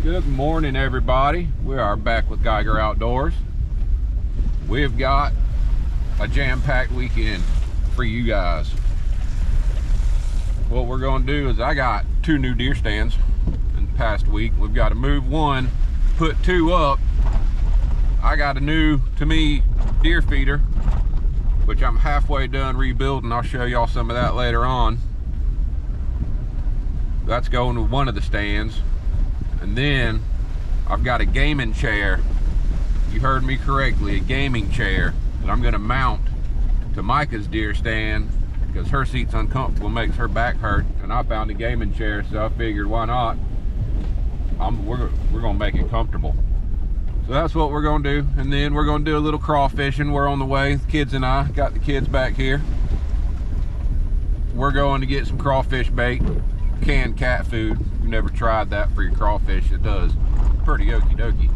Good morning, everybody. We are back with Geiger Outdoors. We've got a jam-packed weekend for you guys. What we're going to do is I got 2 new deer stands in the past week. We've got to move one, put 2 up. I got a new, to me, deer feeder, which I'm halfway done rebuilding. I'll show y'all some of that later on. That's going to one of the stands. And then I've got a gaming chair. You heard me correctly, a gaming chair that I'm gonna mount to Micah's deer stand because her seat's uncomfortable, makes her back hurt. And I found a gaming chair, so I figured why not? We're gonna make it comfortable. So that's what we're gonna do. And then we're gonna do a little crawfishing. We're on the way, the kids and I. Got the kids back here. We're going to get some crawfish bait, canned cat food. You've never tried that for your crawfish. It does pretty okie dokie.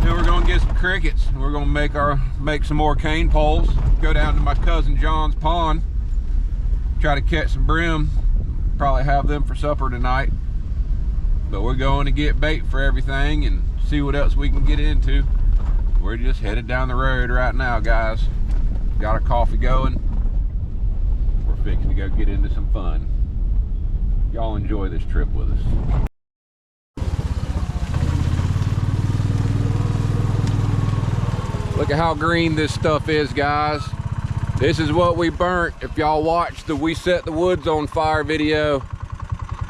Then we're gonna get some crickets. We're gonna make some more cane poles. Go down to my cousin John's pond, try to catch some brim. Probably have them for supper tonight. But we're going to get bait for everything and see what else we can get into. We're just headed down the road right now, guys. Got our coffee going. We're fixing to go get into some fun. Y'all enjoy this trip with us. Look at how green this stuff is, guys. This is what we burnt. If y'all watched the We Set the Woods on Fire video,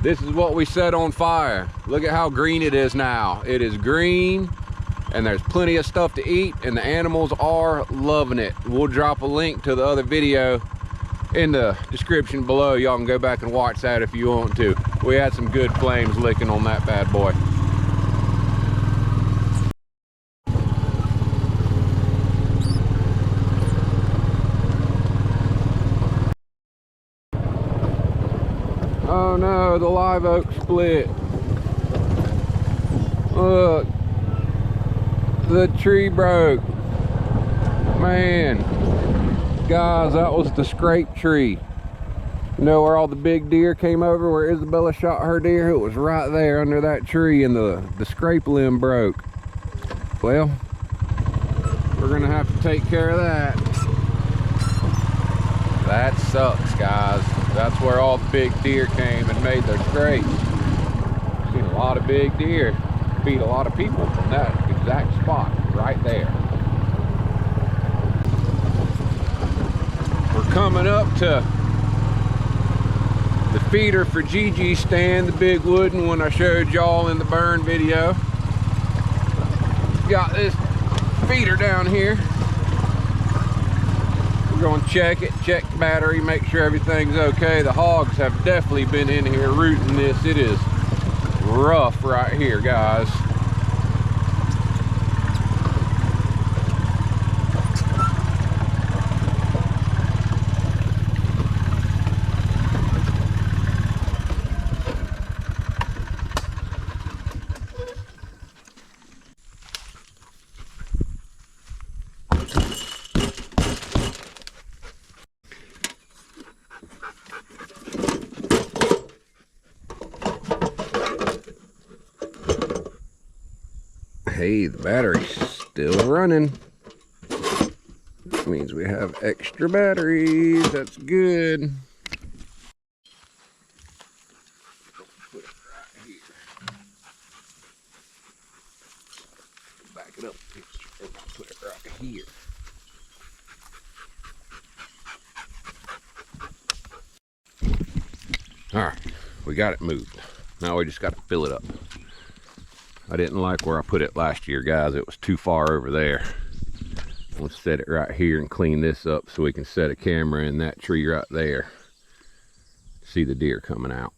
this is what we set on fire. Look at how green it is now. It is green and there's plenty of stuff to eat and the animals are loving it. We'll drop a link to the other video in the description below. Y'all can go back and watch that if you want to. We had some good flames licking on that bad boy. Oh no, the live oak split. Look, the tree broke. Man. Guys, that was the scrape tree. You know where all the big deer came over, where Isabella shot her deer? It was right there under that tree and the scrape limb broke. Well, we're gonna have to take care of that. That sucks, guys. That's where all the big deer came and made their scrapes. Seen a lot of big deer feed a lot of people from that exact spot right there. We're coming up to the feeder for Gigi's stand, the big wooden one I showed y'all in the burn video. Got this feeder down here. We're gonna check it, check the battery, make sure everything's okay. The hogs have definitely been in here rooting this. It is rough right here, guys. Hey, the battery's still running. That means we have extra batteries. That's good. Put it right here. Back it up. Put it right here. All right, we got it moved. Now we just got to fill it up. I didn't like where I put it last year, guys. It was too far over there. I'm gonna set it right here and clean this up so we can set a camera in that tree right there. See the deer coming out.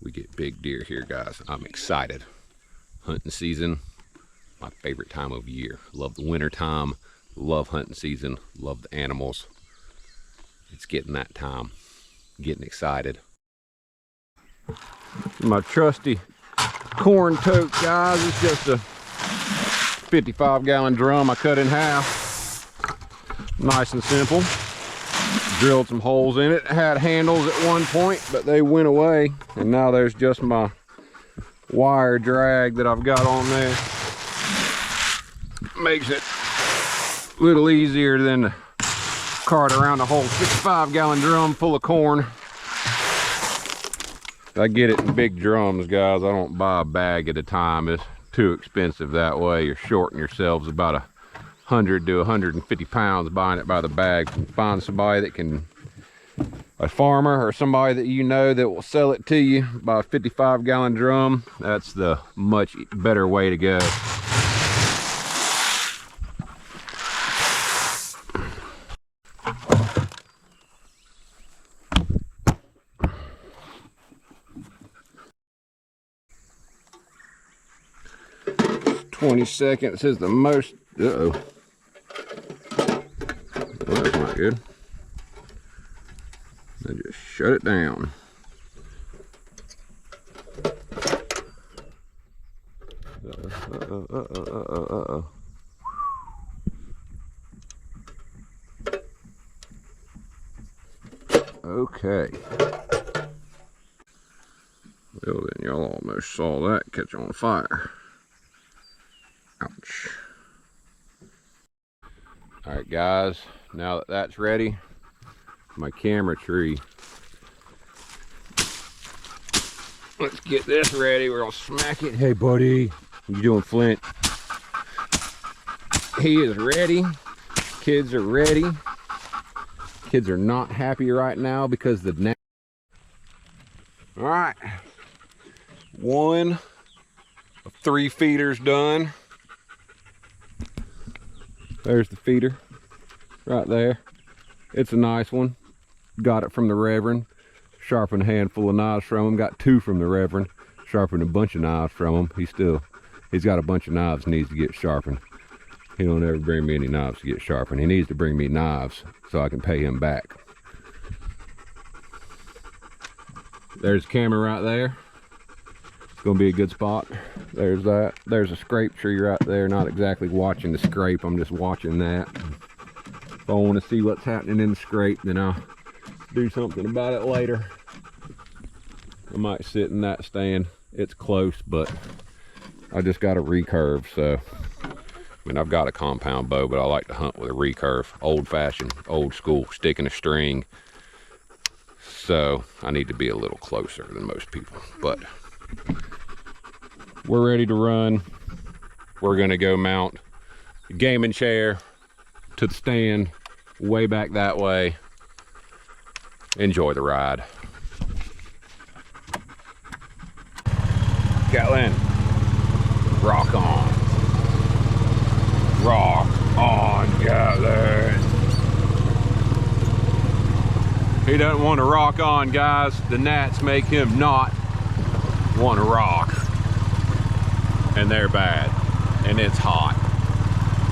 We get big deer here, guys. I'm excited. Hunting season, my favorite time of year. Love the winter time, love hunting season, love the animals. It's getting that time. Getting excited. My trusty corn tote, guys. It's just a 55-gallon drum I cut in half. Nice and simple. drilled some holes in it. It had handles at one point, but they went away. And now there's just my wire drag that I've got on there. Makes it a little easier than to cart around a whole 65-gallon drum full of corn. I get it in big drums, guys. I don't buy a bag at a time. It's too expensive that way. You're shorting yourselves about 100 to 150 pounds buying it by the bag. Find somebody that can, a farmer or somebody that you know that will sell it to you by a 55-gallon drum. That's the much better way to go. "20 seconds is the most." Uh-oh. Well, that's not good. I just shut it down. Okay. Well, then y'all almost saw that catch on fire. Ouch. All right, guys, now that that's ready, my camera tree. Let's get this ready. We're gonna smack it. Hey, buddy, what you doing, Flint? He is ready. Kids are ready. Kids are not happy right now because the all right, 1 of 3 feeders done. There's the feeder right there. It's a nice one. Got it from the Reverend. Sharpened a handful of knives from him. Got 2 from the Reverend. Sharpened a bunch of knives from him. He's got a bunch of knives needs to get sharpened. He don't ever bring me any knives to get sharpened. He needs to bring me knives so I can pay him back. There's the camera right there. It's gonna be a good spot. There's that. There's a scrape tree right there. Not exactly watching the scrape, I'm just watching that. If I want to see what's happening in the scrape, then I'll do something about it later. I might sit in that stand. It's close, but I just got a recurve, so I mean, I've got a compound bow, but I like to hunt with a recurve. Old-fashioned, old school, sticking a string. So I need to be a little closer than most people, but we're ready to run. We're gonna go mount the gaming chair to the stand way back that way. Enjoy the ride. Catlin, rock on. Rock on, Catlin. He doesn't want to rock on, guys. The gnats make him not want to rock. And they're bad. And it's hot.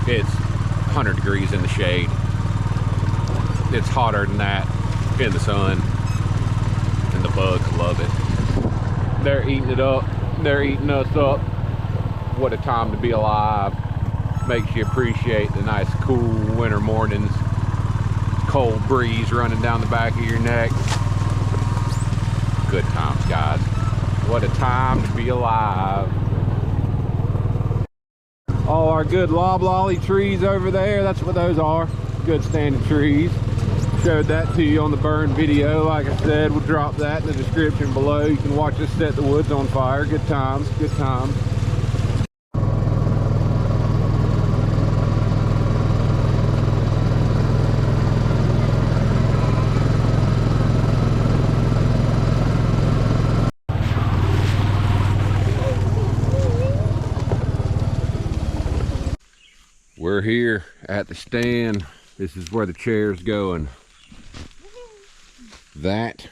It's 100 degrees in the shade. It's hotter than that in the sun. And the bugs love it. They're eating it up. They're eating us up. What a time to be alive. Makes you appreciate the nice cool winter mornings. Cold breeze running down the back of your neck. Good times, guys. What a time to be alive. All our good loblolly trees over there, that's what those are. Good standing trees. Showed that to you on the burn video. Like I said, we'll drop that in the description below. You can watch us set the woods on fire. Good times, good times. We're here at the stand. This is where the chair's going. That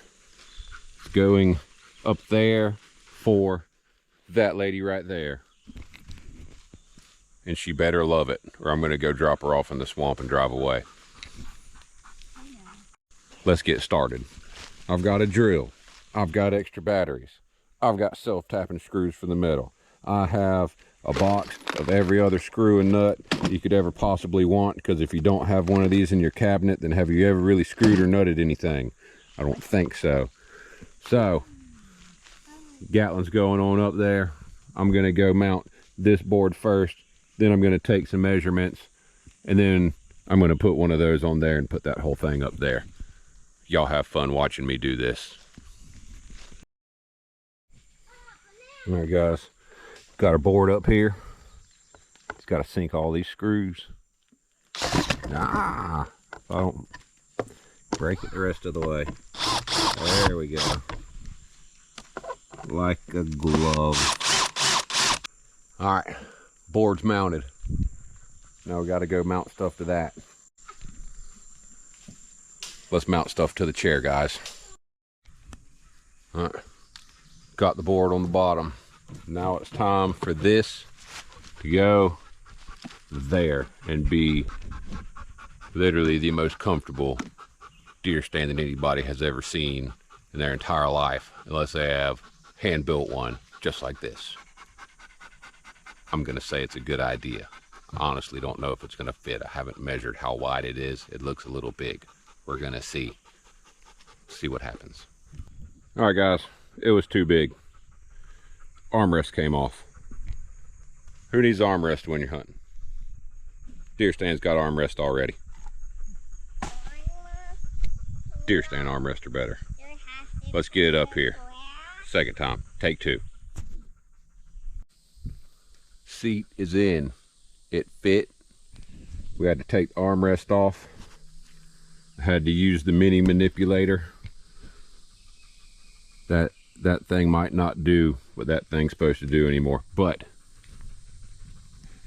is going up there for that lady right there. And she better love it, or I'm gonna go drop her off in the swamp and drive away. Let's get started. I've got a drill. I've got extra batteries. I've got self-tapping screws for the metal. I have a box of every other screw and nut you could ever possibly want, because if you don't have one of these in your cabinet, then have you ever really screwed or nutted anything? I don't think so. So Gatlin's going on up there. I'm gonna go mount this board first, then I'm gonna take some measurements, and then I'm gonna put one of those on there and put that whole thing up there. Y'all have fun watching me do this. All right guys, got our board up here. It's got to sink all these screws. Nah, if I don't break it the rest of the way. There we go. Like a glove. All right, board's mounted. Now we got to go mount stuff to that. Let's mount stuff to the chair, guys. All right, got the board on the bottom. Now it's time for this to go there and be literally the most comfortable deer stand that anybody has ever seen in their entire life, unless they have hand-built one just like this. I'm gonna say it's a good idea. I honestly don't know if it's gonna fit. I haven't measured how wide it is. It looks a little big. We're gonna see what happens. All right guys, it was too big. Armrest came off. Who needs armrest when you're hunting? Deer stand's got armrest already. Deer stand armrest are better. Let's get it up here. Second time, take two. Seat is in. It fit. We had to take the armrest off. I had to use the mini manipulator. That thing might not do what that thing's supposed to do anymore, but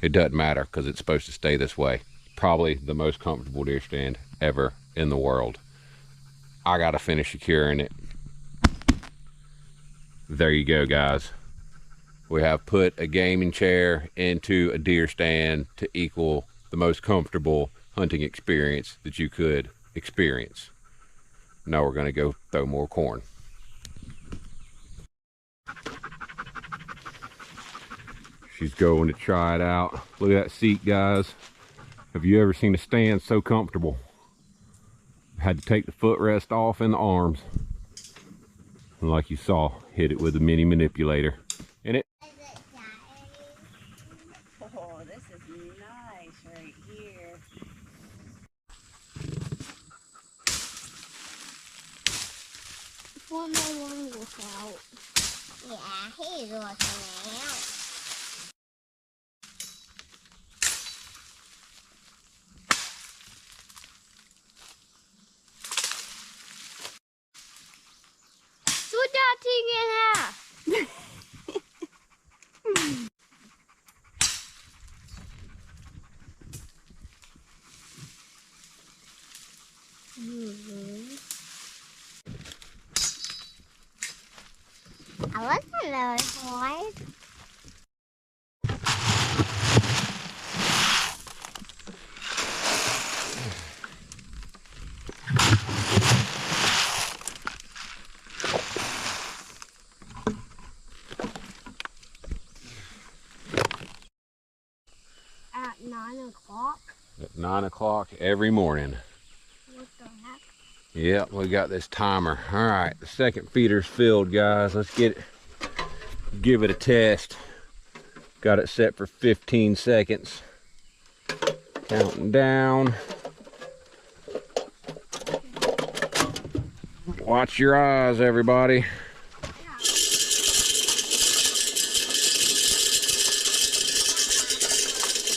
it doesn't matter because it's supposed to stay this way. Probably the most comfortable deer stand ever in the world. I gotta finish securing it. There you go guys. We have put a gaming chair into a deer stand to equal the most comfortable hunting experience that you could experience. Now we're gonna go throw more corn. She's going to try it out. Look at that seat, guys. Have you ever seen a stand so comfortable? I had to take the footrest off and the arms. And like you saw, hit it with a mini manipulator. And it. Oh, this is nice right here. Before my one was out. Yeah, he's looking out. Split that thing in half. I wasn't really hard. At 9 o'clock? At 9 o'clock every morning. What the heck? Yep, we got this timer. All right, the second feeder's filled, guys. Let's get it, give it a test. Got it set for 15 seconds. Counting down. Watch your eyes, everybody.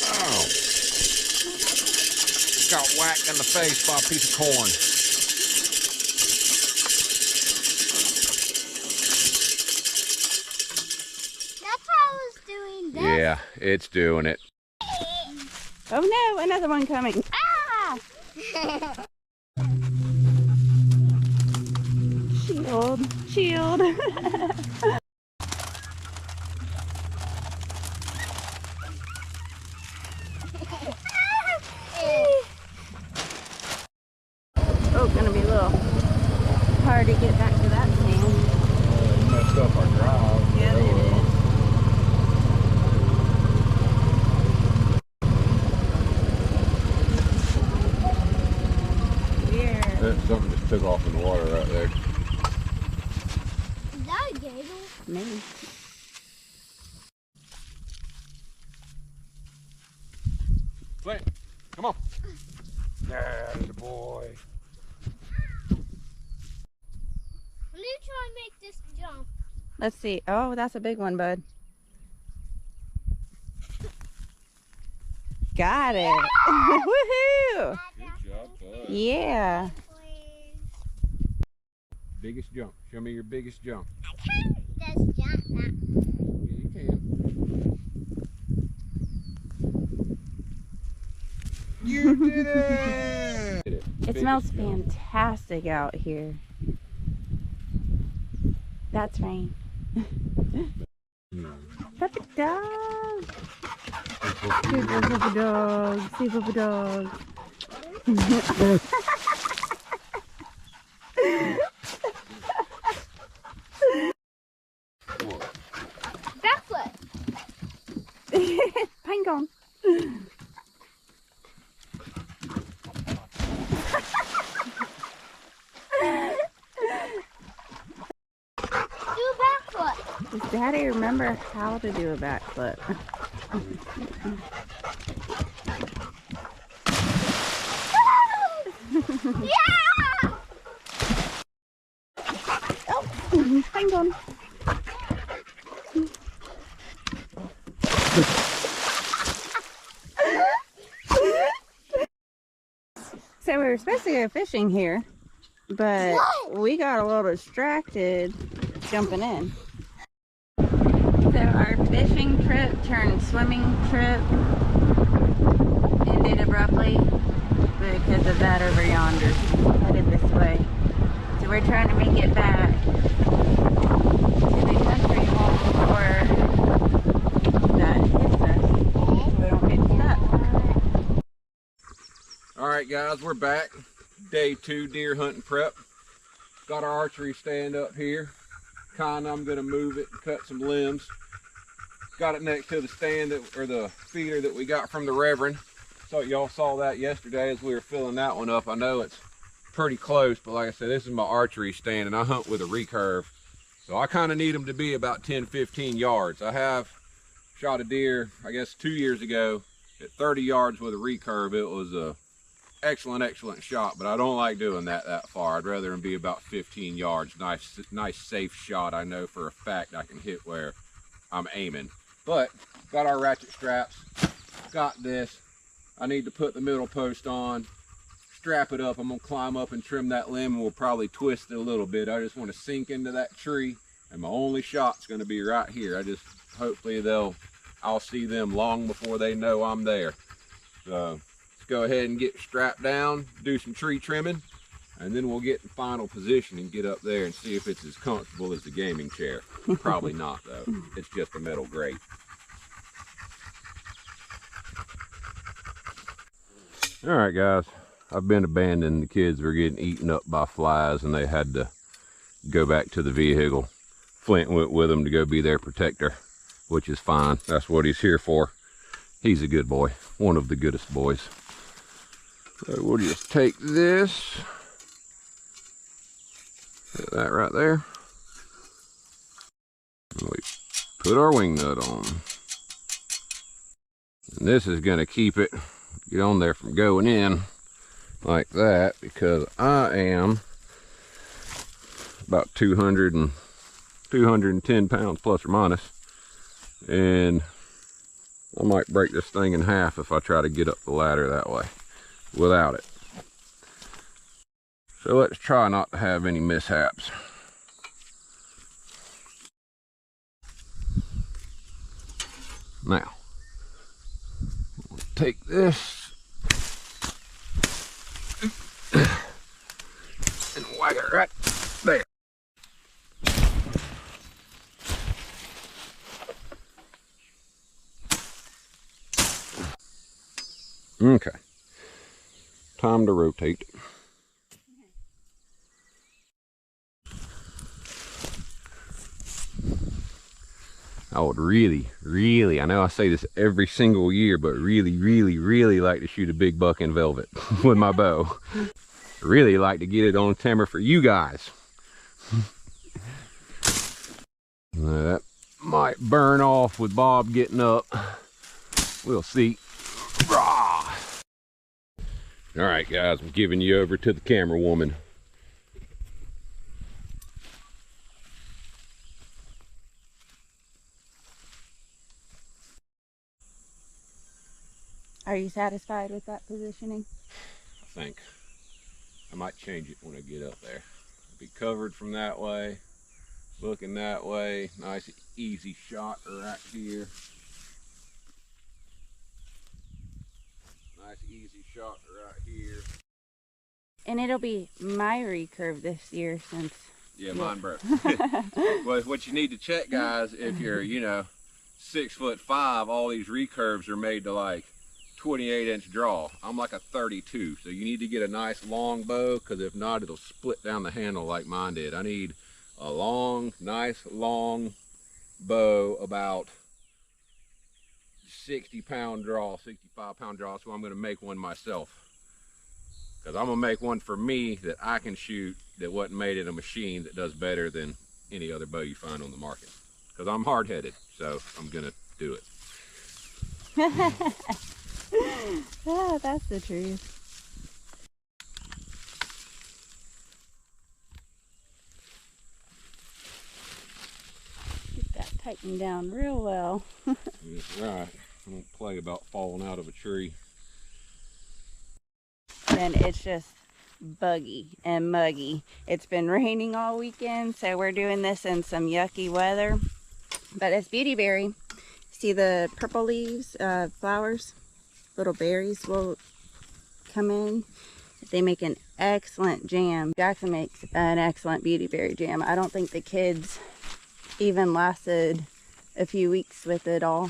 Oh. Got whacked in the face by a piece of corn. Yeah, it's doing it. Oh no, another one coming. Ah! Shield. Oh, it's gonna be a little hard to get back to that stand. Messed up our drive. Yeah, it is. took off in the water right there. Is that a gator? Maybe. Flint, come on. There's the boy. Let me try and make this jump. Let's see. Oh, that's a big one, bud. Got it. Woohoo! Good job, bud. Yeah. Biggest jump. Show me your biggest jump. I can't just jump that. Yeah, you can. You did it! It smells fantastic out here. That's rain. Puppy dog. Super puppy dog. See puppy dog. Backflip. Pine cone. Do a backflip. Does Daddy remember how to do a backflip? Yeah! Oh, pine cone. So we were supposed to go fishing here, but we got a little distracted jumping in. So our fishing trip turned swimming trip ended abruptly because of that over yonder, headed this way. So we're trying to make it back to the country home before that hits us, so we don't get stuck. Alright guys, we're back. Day 2 deer hunting prep. Got our archery stand up here. I'm going to move it and cut some limbs. Got it next to the stand or the feeder that we got from the Reverend. So y'all saw that yesterday as we were filling that one up. I know it's pretty close, but like I said, this is my archery stand and I hunt with a recurve. So I kind of need them to be about 10-15 yards. I have shot a deer, I guess 2 years ago at 30 yards with a recurve. It was a excellent shot, but I don't like doing that far. I'd rather them be about 15 yards. Nice safe shot. I know for a fact I can hit where I'm aiming. But got our ratchet straps, got this. I need to put the middle post on, strap it up. I'm gonna climb up and trim that limb, and we'll probably twist it a little bit. I just want to sink into that tree, and my only shot's gonna be right here. Hopefully I'll see them long before they know I'm there. So let's go ahead and get strapped down, do some tree trimming, and then we'll get in final position and get up there and see if it's as comfortable as the gaming chair. Probably not though. It's just a metal grate. All right guys, I've been abandoned. The kids were getting eaten up by flies and they had to go back to the vehicle. Flint went with them to go be their protector, which is fine. That's what he's here for. He's a good boy, one of the goodest boys. So we'll just take this, put that right there. We put our wing nut on. And this is gonna keep it, get on there from going in like that, because I am about 210 pounds plus or minus, and I might break this thing in half if I try to get up the ladder that way without it. So let's try not to have any mishaps. Now, take this and whack it right there. Okay, time to rotate. I would really, I know I say this every single year, but really like to shoot a big buck in velvet with my bow. Really like to get it on camera for you guys. That might burn off with Bob getting up. We'll see. Rah! All right, guys, I'm giving you over to the camera woman. Are you satisfied with that positioning? I think. I might change it when I get up there. Be covered from that way, looking that way. Nice easy shot right here. Nice easy shot right here. And it'll be my recurve this year since... Yeah, mine broke. Well, what you need to check, guys, if you're, you know, 6'5", all these recurves are made to like 28-inch draw. I'm like a 32, so you need to get a nice long bow, because if not, it'll split down the handle like mine did. I need a long, nice long bow, about 60-pound draw, 65-pound draw, so I'm going to make one myself. Because I'm going to make one for me that I can shoot that wasn't made in a machine that does better than any other bow you find on the market. Because I'm hard-headed, so I'm going to do it. Oh, that's the truth. Get that tightened down real well. That's right. I don't play about falling out of a tree. And it's just buggy and muggy. It's been raining all weekend, so we're doing this in some yucky weather. But it's beautyberry. See the purple leaves, flowers? Little berries will come in. They make an excellent jam. Jackson makes an excellent beautyberry jam. I don't think the kids even lasted a few weeks with it all.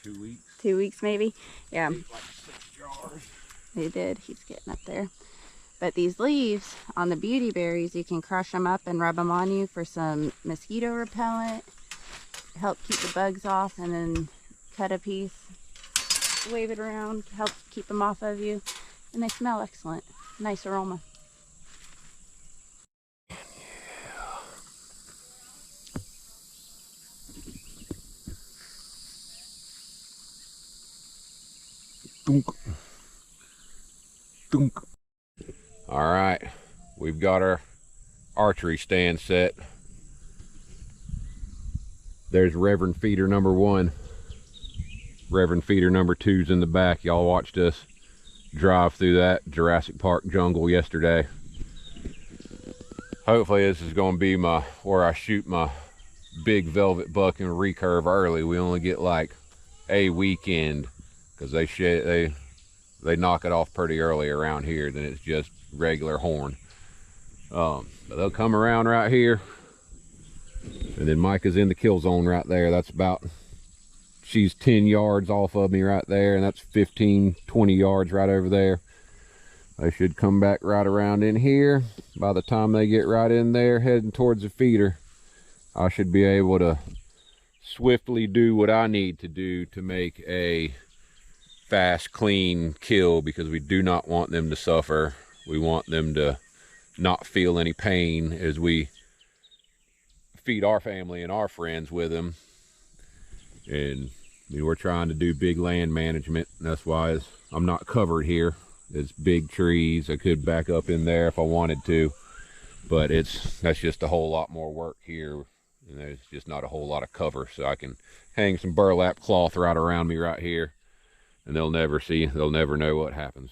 2 weeks. 2 weeks maybe. Yeah. Like 6 jars. They did. He's getting up there. But these leaves on the beautyberries, you can crush them up and rub them on you for some mosquito repellent. Help keep the bugs off, and then cut a piece, wave it around, help keep them off of you. And they smell excellent. Nice aroma. Dunk. Dunk. All right, we've got our archery stand set. There's Reverend Feeder number 1. Reverend Feeder number 2's in the back. Y'all watched us drive through that Jurassic Park jungle yesterday. Hopefully this is going to be where I shoot my big velvet buck and recurve early. We only get like a weekend, because they knock it off pretty early around here. Then it's just regular horn. But they'll come around right here, and then Micah's in the kill zone right there. That's about, she's 10 yards off of me right there, and that's 15-20 yards right over there. They should come back right around in here. By the time they get right in there heading towards the feeder, I should be able to swiftly do what I need to do to make a fast, clean kill, because we do not want them to suffer. We want them to not feel any pain as we feed our family and our friends with them. And I mean, we're trying to do big land management. That's why I'm not covered here. It's big trees. I could back up in there if I wanted to, but that's just a whole lot more work here. And there's just not a whole lot of cover, so I can hang some burlap cloth right around me right here, and they'll never know what happens.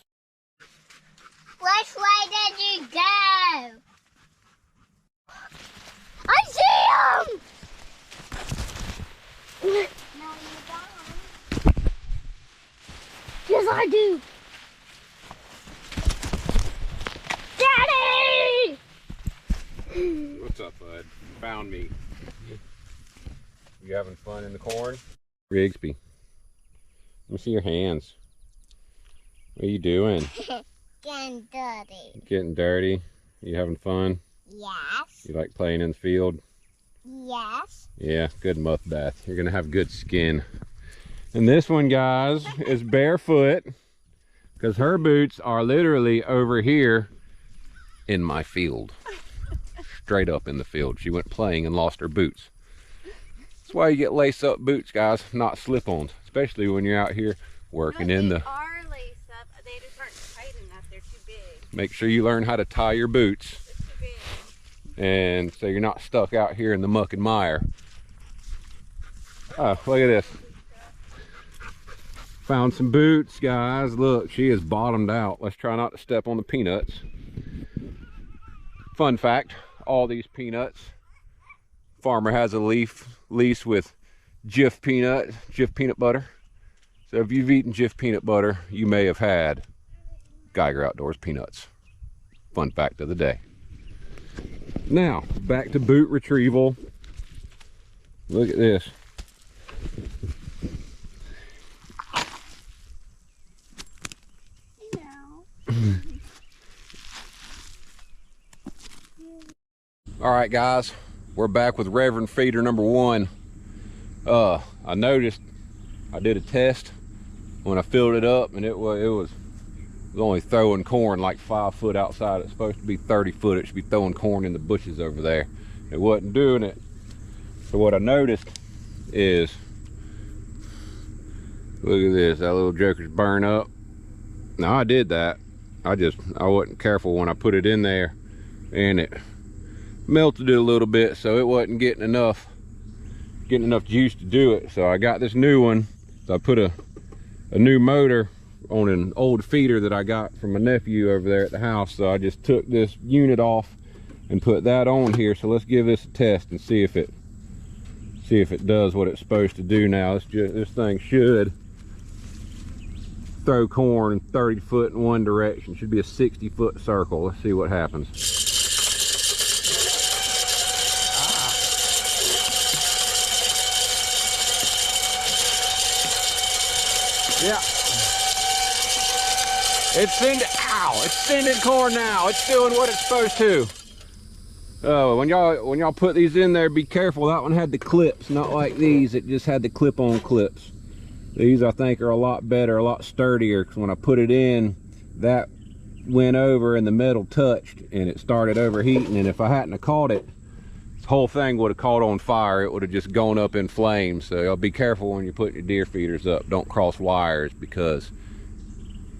Which way did you go? I see him! No, you don't. Yes, I do. Daddy! What's up, bud? Found me. You having fun in the corn? Rigsby, let me see your hands. What are you doing? Getting dirty. Getting dirty? You having fun? Yes. You like playing in the field? Yes. Yeah, good muff bath. You're gonna have good skin. And this one, guys, is barefoot, because her boots are literally over here in my field. Straight up in the field. She went playing and lost her boots. That's why you get lace-up boots, guys, not slip-ons, especially when you're out here working in the... They are lace-up. They just aren't tight enough. They're too big. Make sure you learn how to tie your boots. They're too big. And so you're not stuck out here in the muck and mire. Oh, look at this. Found some boots, guys. Look, she is bottomed out. Let's try not to step on the peanuts. Fun fact, all these peanuts, farmer has a lease with Jif peanut butter. So if you've eaten Jif peanut butter, you may have had Geiger Outdoors peanuts. Fun fact of the day. Now, back to boot retrieval. Look at this. All right, guys, we're back with Reverend feeder number 1. I noticed I did a test when I filled it up, and it was only throwing corn like 5 foot outside. It's supposed to be 30 foot. It should be throwing corn in the bushes over there. It wasn't doing it. So what I noticed is, look at this, that little joker's burned up. Now I did that. I wasn't careful when I put it in there, and it melted it a little bit, so it wasn't getting enough juice to do it. So I got this new one. So I put a new motor on an old feeder that I got from my nephew over there at the house. So I just took this unit off and put that on here. So let's give this a test and see if it does what it's supposed to do. Now this thing should throw corn 30 foot in one direction. Should be a 60-foot circle. Let's see what happens. Yeah. It's sending corn now. It's doing what it's supposed to. When y'all put these in there, be careful. That one had the clips, not like these. It just had the clip-on clips. These I think are a lot better, a lot sturdier, because when I put it in, that went over and the metal touched and it started overheating, and if I hadn't have caught it, this whole thing would have caught on fire. It would have just gone up in flames. So y'all be careful when you're putting your deer feeders up. Don't cross wires, because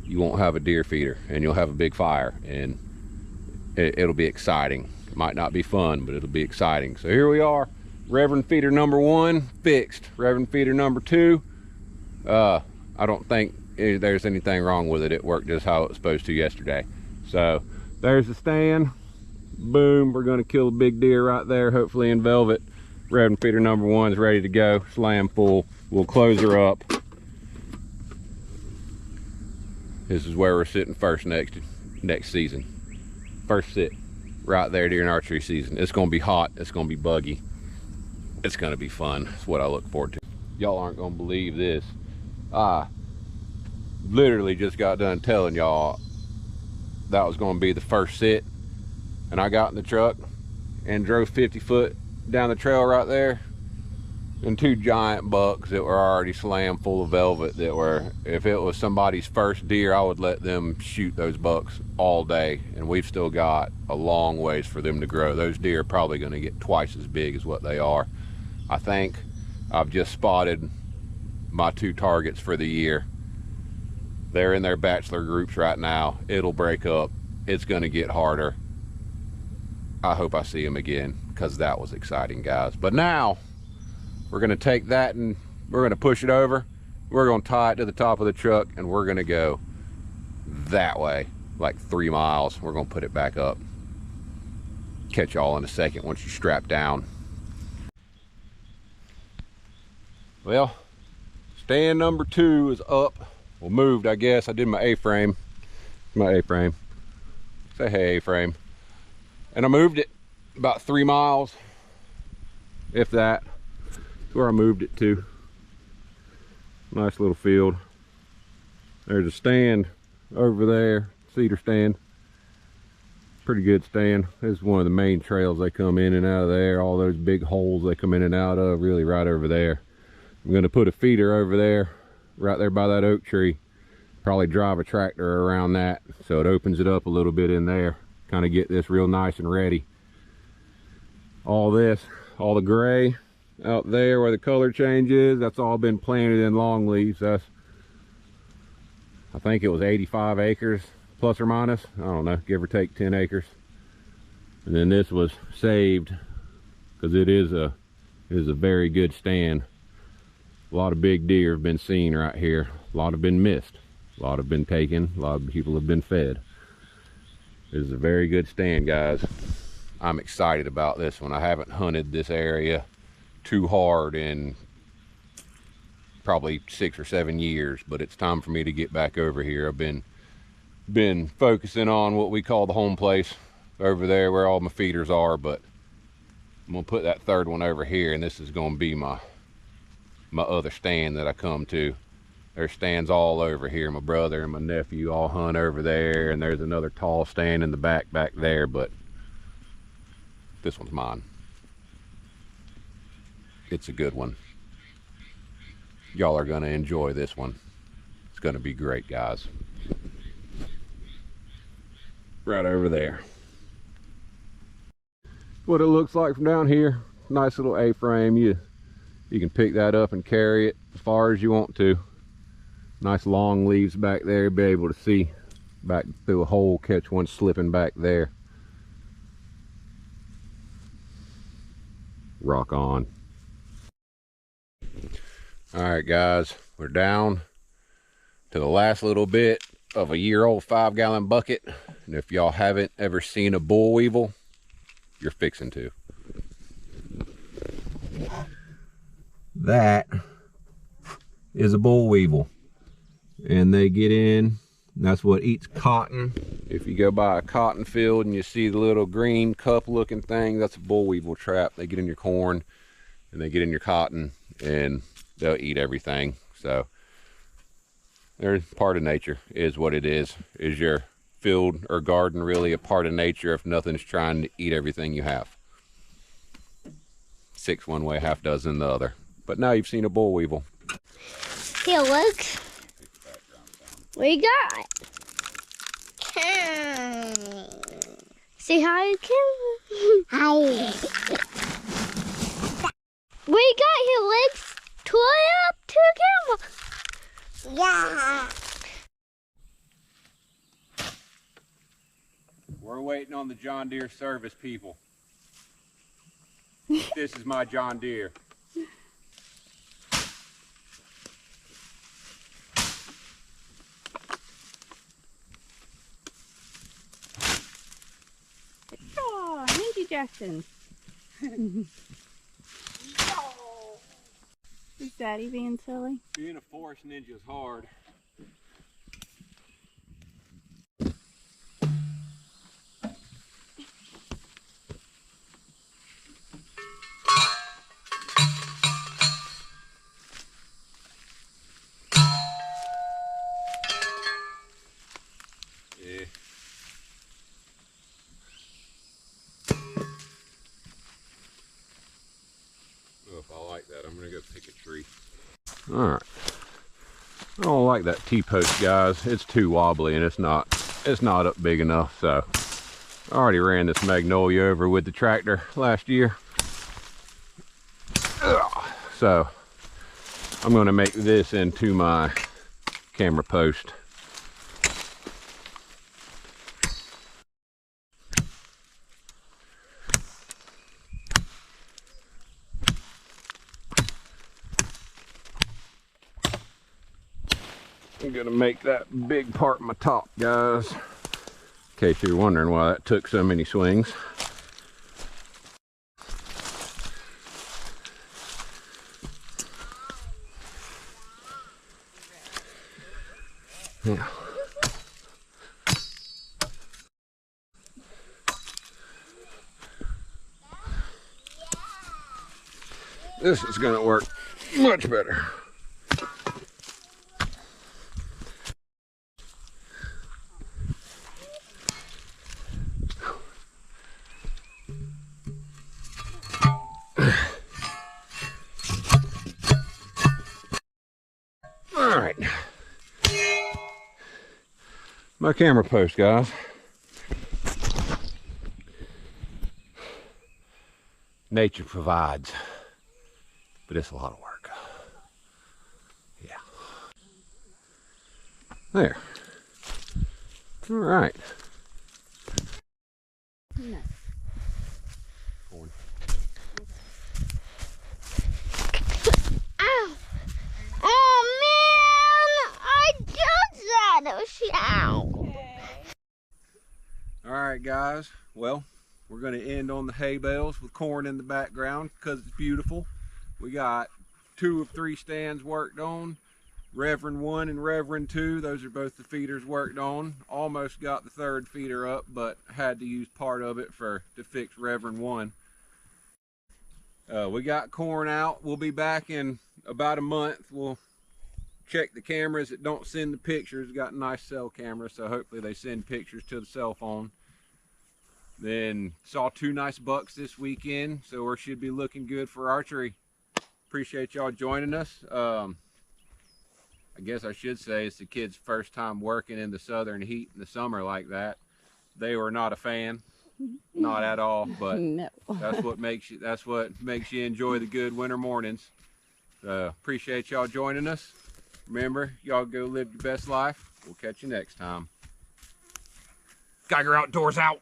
you won't have a deer feeder and you'll have a big fire, and it'll be exciting. It might not be fun, but it'll be exciting. So here we are, Reverend feeder number 1 fixed. Reverend feeder number 2, I don't think there's anything wrong with it. It worked just how it was supposed to yesterday. So there's the stand. Boom, we're going to kill a big deer right there, hopefully in velvet. Reverend feeder number 1 is ready to go, slam full. We'll close her up. This is where we're sitting first next season. First sit right there during archery season. It's going to be hot. It's going to be buggy. It's going to be fun. It's what I look forward to. Y'all aren't going to believe this. I literally just got done telling y'all that was going to be the first sit, and I got in the truck and drove 50 foot down the trail right there, and 2 giant bucks that were already slammed full of velvet, that were, if it was somebody's first deer, I would let them shoot those bucks all day, and we've still got a long ways for them to grow. Those deer are probably going to get twice as big as what they are. I think I've just spotted my 2 targets for the year. They're in their bachelor groups right now. It'll break up. It's going to get harder. I hope I see them again, because that was exciting, guys. But now we're going to take that and we're going to push it over. We're going to tie it to the top of the truck, and we're going to go that way, like 3 miles. We're going to put it back up. Catch y'all in a second once you strap down. Well, stand number 2 is up. Well, moved, I guess. I did my A-frame. My A-frame. Say hey, A-frame. And I moved it about 3 miles, if that. That's where I moved it to. Nice little field. There's a stand over there, cedar stand. Pretty good stand. This is one of the main trails they come in and out of there. All those big holes they come in and out of, really right over there. I'm going to put a feeder over there, right there by that oak tree. Probably drive a tractor around that, so it opens it up a little bit in there. kind of get this real nice and ready. All this, all the gray out there where the color changes, that's all been planted in long leaves. That's, I think it was 85 acres plus or minus, I don't know, give or take 10 acres. And then this was saved because it is a very good stand. A lot of big deer have been seen right here. A lot have been missed. A lot have been taken. A lot of people have been fed. This is a very good stand, guys. I'm excited about this one. I haven't hunted this area too hard in probably 6 or 7 years, but it's time for me to get back over here. I've been focusing on what we call the home place over there where all my feeders are, but I'm gonna put that third one over here, and this is gonna be my other stand that I come to. There's stands all over here. My brother and my nephew all hunt over there, and there's another tall stand in the back there, but this one's mine. It's a good one. Y'all are gonna enjoy this one. It's gonna be great, guys. Right over there. What it looks like from down here. Nice little A-frame. You can pick that up and carry it as far as you want to. Nice long leaves back there. Be able to see back through a hole, catch one slipping back there. Rock on. All right, guys, we're down to the last little bit of a year-old 5-gallon bucket. And if y'all haven't ever seen a bull weevil, you're fixing to. That is a bull weevil, and they get in. That's what eats cotton. If you go by a cotton field and you see the little green cup looking thing, that's a bull weevil trap. They get in your corn and they get in your cotton, and they'll eat everything. So they're part of nature, is what it is. Is your field or garden really a part of nature if nothing's trying to eat everything you have? 6 one way, half dozen the other. But now you've seen a bull weevil. Here, look. We got. See how you can. Hi. We got your legs twirl up to the camera. Yeah. We're waiting on the John Deere service people. This is my John Deere. Oh, Ninja Jackson. Is Daddy being silly? Being a forest ninja is hard. All right, I don't like that T-post, guys. It's too wobbly and it's not up big enough. So I already ran this magnolia over with the tractor last year. So I'm going to make this into my camera post. I'm gonna make that big part my top, guys, in case you're wondering why that took so many swings. Yeah. This is gonna work much better. Alright, my camera post, guys. nature provides. But it's a lot of work. Yeah. There. All right. No. Corn. Ow! Oh man! I just that. It was ow. Okay. All right, guys. Well, we're going to end on the hay bales with corn in the background because it's beautiful. We got 2 of 3 stands worked on. Reverend 1 and Reverend 2, those are both the feeders worked on. Almost got the 3rd feeder up, but had to use part of it to fix Reverend 1. We got corn out. We'll be back in about a month. We'll check the cameras that don't send the pictures. Got a nice cell camera, so hopefully they send pictures to the cell phone. Then saw 2 nice bucks this weekend, so we should be looking good for archery. Appreciate y'all joining us. I guess I should say it's the kids' first time working in the southern heat in the summer like that. They were not a fan, not at all. But No. that's what makes you enjoy the good winter mornings. Appreciate y'all joining us. Remember, y'all go live your best life. We'll catch you next time. Geiger Outdoors out.